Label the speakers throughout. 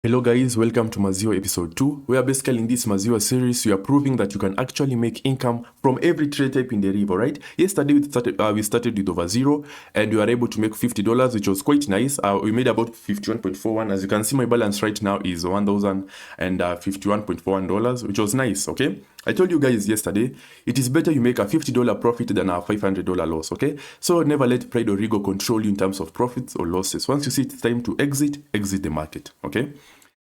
Speaker 1: Hello guys, welcome to Maziwa episode 2, where basically in this Maziwa series, we are proving that you can actually make income from every trade type in Deriv, alright? Yesterday we started with over zero, and we were able to make $50, which was quite nice. We made about 51.41. As you can see, my balance right now is $1,051.41, which was nice, okay? I told you guys yesterday, it is better you make a $50 profit than a $500 loss, okay? So never let pride or ego control you in terms of profits or losses. Once you see it's time to exit the market, okay?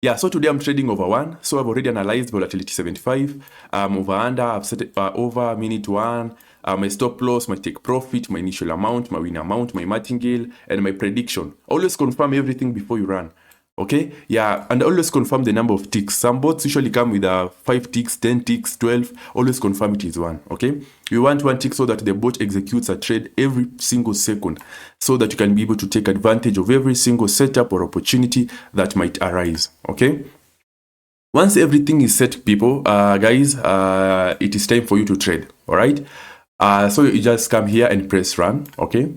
Speaker 1: Yeah, so today I'm trading over one. So I've already analyzed volatility 75, over under, I've set it over minute one, my stop loss, my take profit, my initial amount, my win amount, my martingale, and my prediction. Always confirm everything before you run. Okay, yeah, and always confirm the number of ticks. Some bots usually come with 5 ticks, 10 ticks, 12. Always confirm it is one. Okay, you want one tick so that the bot executes a trade every single second, so that you can be able to take advantage of every single setup or opportunity that might arise. Okay, once everything is set, people, guys, it is time for you to trade. All right, so you just come here and press run. Okay.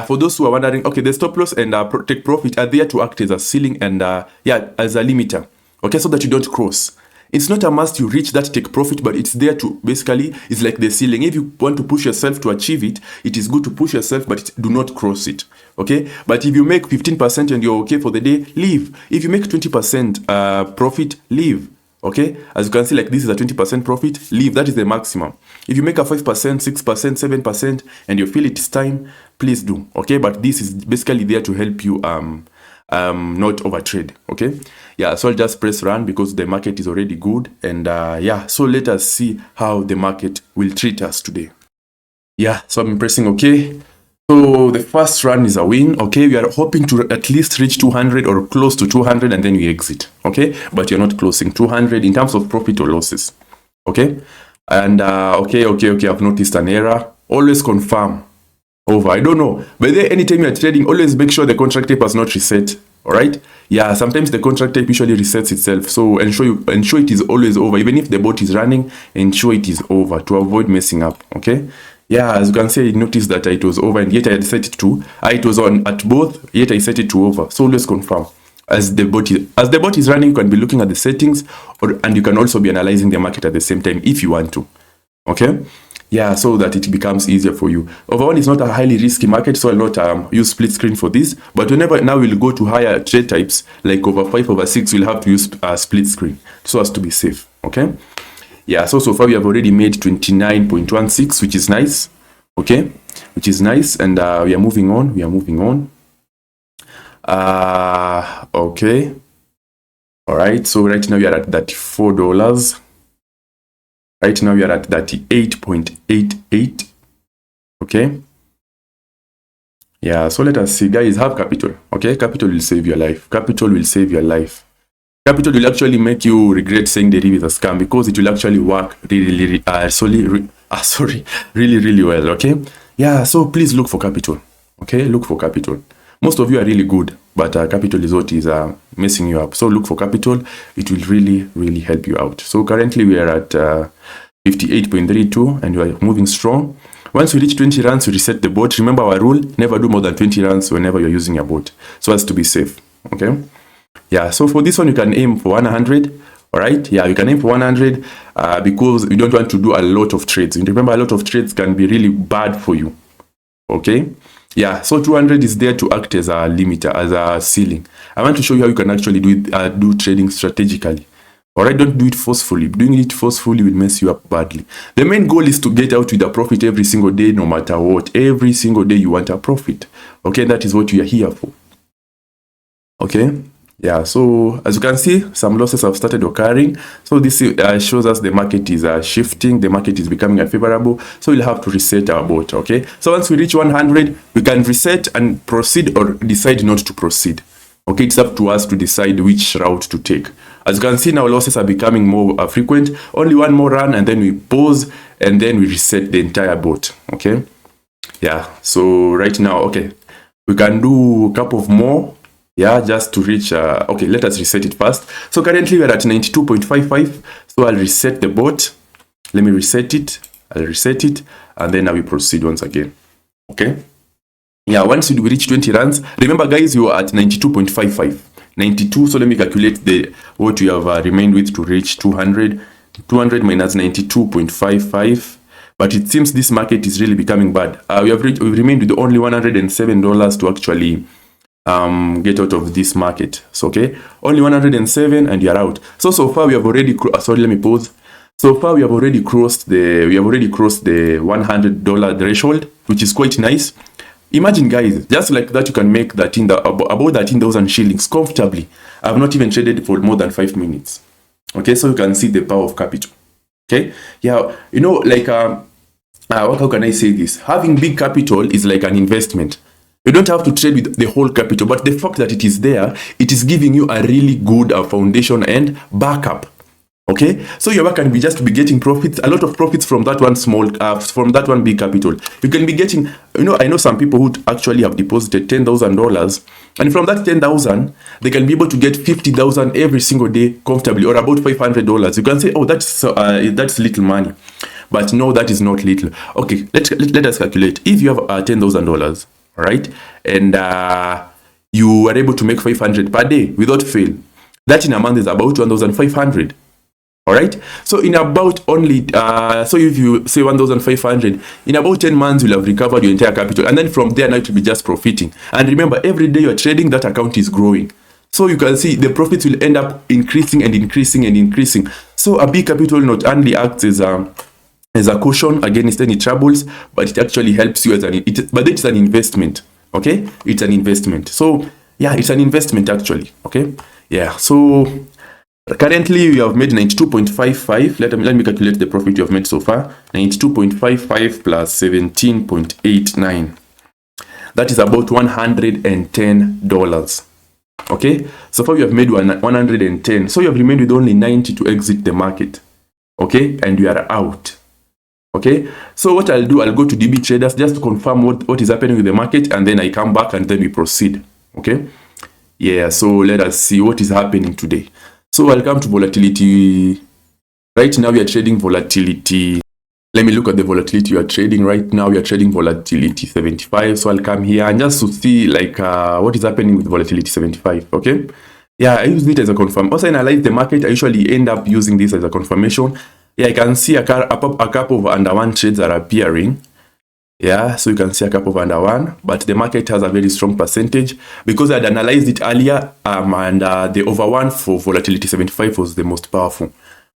Speaker 1: For those who are wondering, okay, the stop loss and take profit are there to act as a ceiling and as a limiter, okay, so that you don't cross. It's not a must you reach that take profit, but it's there to basically, it's like the ceiling. If you want to push yourself to achieve it, it is good to push yourself, but do not cross it, okay? But if you make 15% and you're okay for the day, leave. If you make 20% profit, leave. Okay, as you can see, like this is a 20% profit, leave. That is the maximum. If you make a 5%, 6%, 7%, and you feel it's time, please do. Okay, but this is basically there to help you not overtrade. Okay, yeah, so I'll just press run because the market is already good, and yeah, so let us see how the market will treat us today. Yeah, so I'm pressing okay. So the first run is a win, okay? We are hoping to at least reach 200 or close to 200 and then we exit, okay? But you're not closing 200 in terms of profit or losses, okay? And okay, I've noticed an error. Always confirm over. I don't know, but then anytime you're trading, always make sure the contract type has not reset, all right? Yeah, sometimes the contract type usually resets itself, so ensure it is always over. Even if the bot is running, ensure it is over to avoid messing up, okay? Yeah, as you can see, I noticed that it was over, and yet I had set it to. It was on at both, yet I set it to over. So always confirm. As the bot is running, you can be looking at the settings, and you can also be analyzing the market at the same time if you want to. Okay? Yeah, so that it becomes easier for you. Over one is not a highly risky market, so I'll not use split screen for this. But whenever now we'll go to higher trade types, like over 5, over 6, we'll have to use split screen so as to be safe. Okay? Yeah, so far we have already made 29.16, which is nice, okay, which is nice, and we are moving on, okay, all right, so right now we are at $34, right now we are at 38.88, okay, yeah, so let us see, guys, have capital, okay, capital will save your life, Capital will actually make you regret saying Deriv is a scam, because it will actually work really well, okay? Yeah, so please look for capital, okay? Look for capital. Most of you are really good, but capital is what is messing you up. So look for capital. It will really help you out. So currently we are at 58.32 and we are moving strong. Once we reach 20 runs, we reset the bot. Remember our rule, never do more than 20 runs whenever you're using a bot, so as to be safe, okay? Yeah, so for this one, you can aim for 100, all right? Yeah, you can aim for 100 because you don't want to do a lot of trades. And remember, a lot of trades can be really bad for you, okay? Yeah, so 200 is there to act as a limiter, as a ceiling. I want to show you how you can actually do trading strategically, all right? Don't do it forcefully. Doing it forcefully will mess you up badly. The main goal is to get out with a profit every single day, no matter what. Every single day you want a profit, okay? That is what you are here for, okay? Yeah, so as you can see, some losses have started occurring. So this shows us the market is shifting, the market is becoming unfavorable. So we'll have to reset our bot, okay? So once we reach 100, we can reset and proceed or decide not to proceed. Okay, it's up to us to decide which route to take. As you can see, now losses are becoming more frequent. Only one more run and then we pause and then we reset the entire bot, okay? Yeah, so right now, okay, we can do a couple of more. Yeah, just to reach, okay, let us reset it first. So currently we're at 92.55. So I'll reset the bot. Let me reset it. I'll reset it. And then I will proceed once again. Okay. Yeah, once we reach 20 runs, remember guys, you are at 92.55. 92. So let me calculate the what we have remained with to reach 200. 200 minus 92.55. But it seems this market is really becoming bad. We've remained with only $107 to actually get out of this market. So okay, only 107 and you're out. So far we have already sorry, let me pause. So far we have already crossed the $100 threshold, which is quite nice. Imagine, guys, just like that you can make about 13,000 shillings comfortably. I've not even traded for more than 5 minutes. Okay, so you can see the power of capital. Okay, yeah, you know, like how can I say this? Having big capital is like an investment. You don't have to trade with the whole capital, but the fact that it is there, it is giving you a really good foundation and backup. Okay, so your work can be just be getting profits, a lot of profits from that one from that one big capital. You can be getting, you know, I know some people who actually have deposited $10,000, and from that 10,000, they can be able to get 50,000 every single day comfortably, or about $500. You can say, oh, that's little money, but no, that is not little. Okay, let us calculate. If you have $10,000, right, and you are able to make 500 per day without fail, that in a month is about 1,500. All right, so in about only so if you say 1,500, in about 10 months you'll have recovered your entire capital, and then from there now it will be just profiting. And remember, every day you're trading, that account is growing, so you can see the profits will end up increasing and increasing and increasing. So a big capital not only acts as a cushion against any troubles, but it actually helps you but it's an investment. Okay, it's an investment. So yeah, it's an investment actually. Okay, yeah, so currently, we have made 92.55. Let me calculate the profit you have made so far. 92.55 plus 17.89. That is about $110. Okay, so far we have made 110. So you have remained with only 90 to exit the market. Okay, and you are out. Okay, so what I'll do, I'll go to DB Traders just to confirm what is happening with the market, and then I come back and then we proceed. Okay, yeah, so let us see what is happening today. So I'll come to volatility. Right now we are trading volatility. Let me look at the volatility you are trading. Right now we are trading volatility 75. So I'll come here and just to see like what is happening with volatility 75. Okay. Yeah, I use it as a confirm. Also analyze the market. I usually end up using this as a confirmation. Yeah, I can see a couple of under one trades are appearing. Yeah, so you can see a couple of under one, but the market has a very strong percentage because I had analyzed it earlier, and the over one for volatility 75 was the most powerful.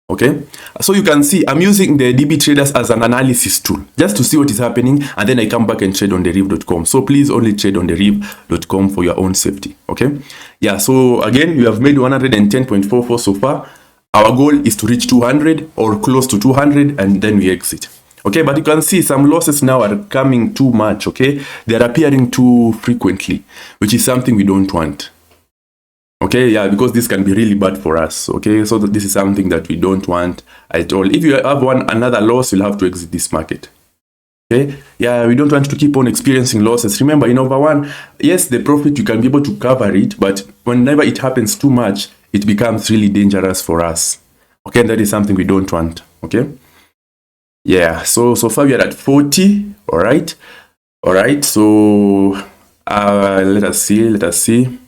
Speaker 1: Okay, so you can see I'm using the DB Traders as an analysis tool just to see what is happening, and then I come back and trade on Deriv.com. So please only trade on Deriv.com for your own safety. Okay, yeah, so again, we have made 110.44 so far. Our goal is to reach 200 or close to 200, and then we exit. Okay, but you can see some losses now are coming too much. Okay, they are appearing too frequently, which is something we don't want. Okay, yeah, because this can be really bad for us. Okay, so this is something that we don't want at all. If you have another loss, you'll have to exit this market. Okay, yeah, we don't want to keep on experiencing losses. Remember, in over one, yes, the profit, you can be able to cover it, but whenever it happens too much, it becomes really dangerous for us. Okay, that is something we don't want. Okay. Yeah, so far we are at 40. All right, so let us see.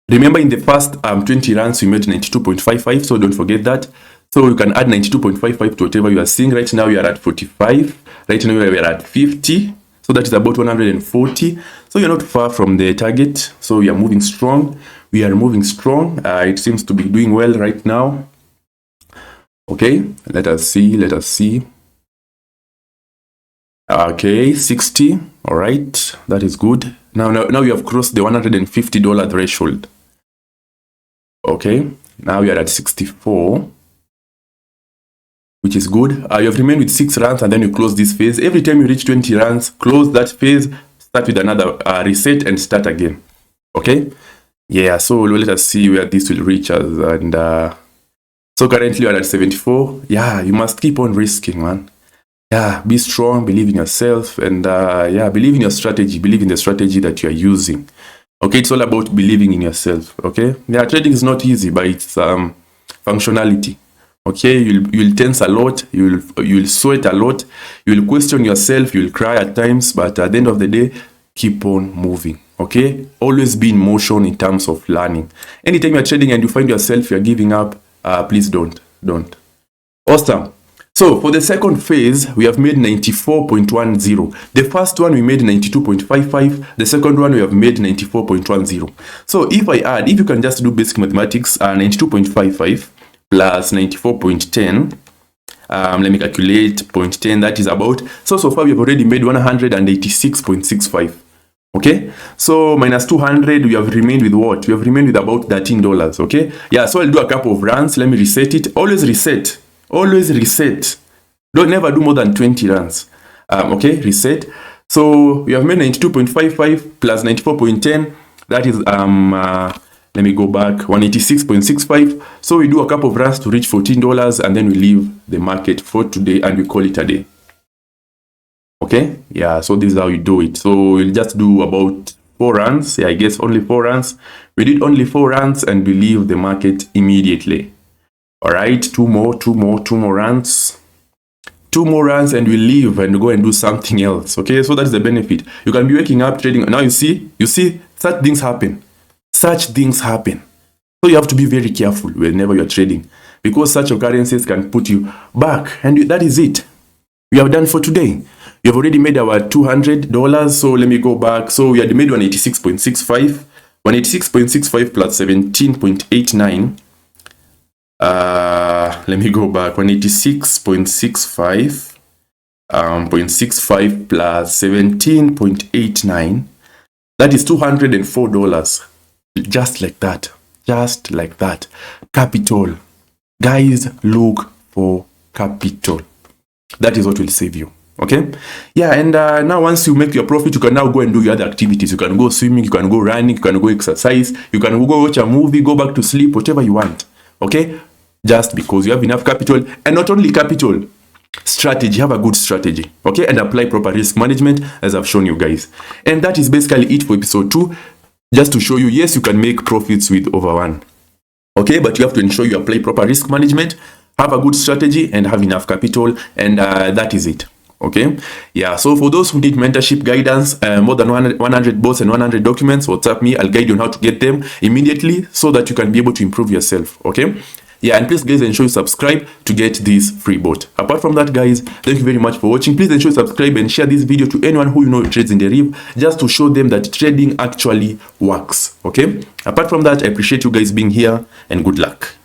Speaker 1: Remember, in the first 20 runs we made 92.55, so don't forget that. So you can add 92.55 to whatever you are seeing. Right now we are at 45. Right now we are at 50, so that is about 140. So you're not far from the target, so we are moving strong. It seems to be doing well right now. Okay, let us see. Okay, 60. All right, that is good. Now we have crossed the $150 threshold. Okay, now we are at 64, which is good. You have remained with 6 runs, and then you close this phase. Every time you reach 20 runs, close that phase, start with another reset, and start again. Okay, yeah. So let us see where this will reach us, and so currently you are at 74. Yeah, you must keep on risking, man. Yeah, be strong, believe in yourself, and yeah, believe in your strategy, believe in the strategy that you are using. Okay, it's all about believing in yourself. Okay, yeah, trading is not easy, but it's functionality. Okay, you'll tense a lot, you'll sweat a lot, you'll question yourself, you'll cry at times, but at the end of the day, keep on moving. Okay, always be in motion in terms of learning. Anytime you're trading and you find yourself you're giving up, please don't. Awesome. So for the second phase, we have made 94.10. The first one we made 92.55. The second one we have made 94.10. So if you can just do basic mathematics, 92.55 plus 94.10. Let me calculate 0.10. That is about. So far we have already made 186.65. Okay, so minus 200, we have remained with what? We have remained with about $13. Okay, yeah, so I'll do a couple of runs. Let me reset it. Always reset. Don't never do more than 20 runs. Okay, reset. So we have made 92.55 plus 94.10. That is let me go back, 186.65. So we do a couple of runs to reach $14, and then we leave the market for today and we call it a day. Okay, yeah, so this is how you do it. So we'll just do about 4 runs. Yeah, I guess only 4 runs. We did only 4 runs and we leave the market immediately. All right, 2 more runs. 2 more runs and we leave and go and do something else. Okay, so that's the benefit. You can be waking up trading. Now you see such things happen. So you have to be very careful whenever you're trading, because such occurrences can put you back. And that is it. We have done for today. We have already made our $200. So let me go back. So we had made 186.65. 186.65 plus 17.89. Let me go back. 186.65 0.65 plus 17.89. That is $204. Just like that. Capital. Guys, look for capital. That is what will save you. Okay, yeah, and now once you make your profit, you can now go and do your other activities. You can go swimming, you can go running, you can go exercise, you can go watch a movie, go back to sleep, whatever you want. Okay, just because you have enough capital. And not only capital, strategy. Have a good strategy. Okay, and apply proper risk management, as I've shown you guys. And that is basically it for episode 2. Just to show you, yes, you can make profits with over 1. Okay, but you have to ensure you apply proper risk management, have a good strategy, and have enough capital. And that is it. Okay, yeah, so for those who need mentorship guidance, more than 100 bots and 100 documents, WhatsApp me. I'll guide you on how to get them immediately so that you can be able to improve yourself. Okay, yeah, and please guys, ensure you subscribe to get this free bot. Apart from that, guys, thank you very much for watching. Please ensure you subscribe and share this video to anyone who you know trades in Deriv, just to show them that trading actually works. Okay, apart from that, I appreciate you guys being here and good luck.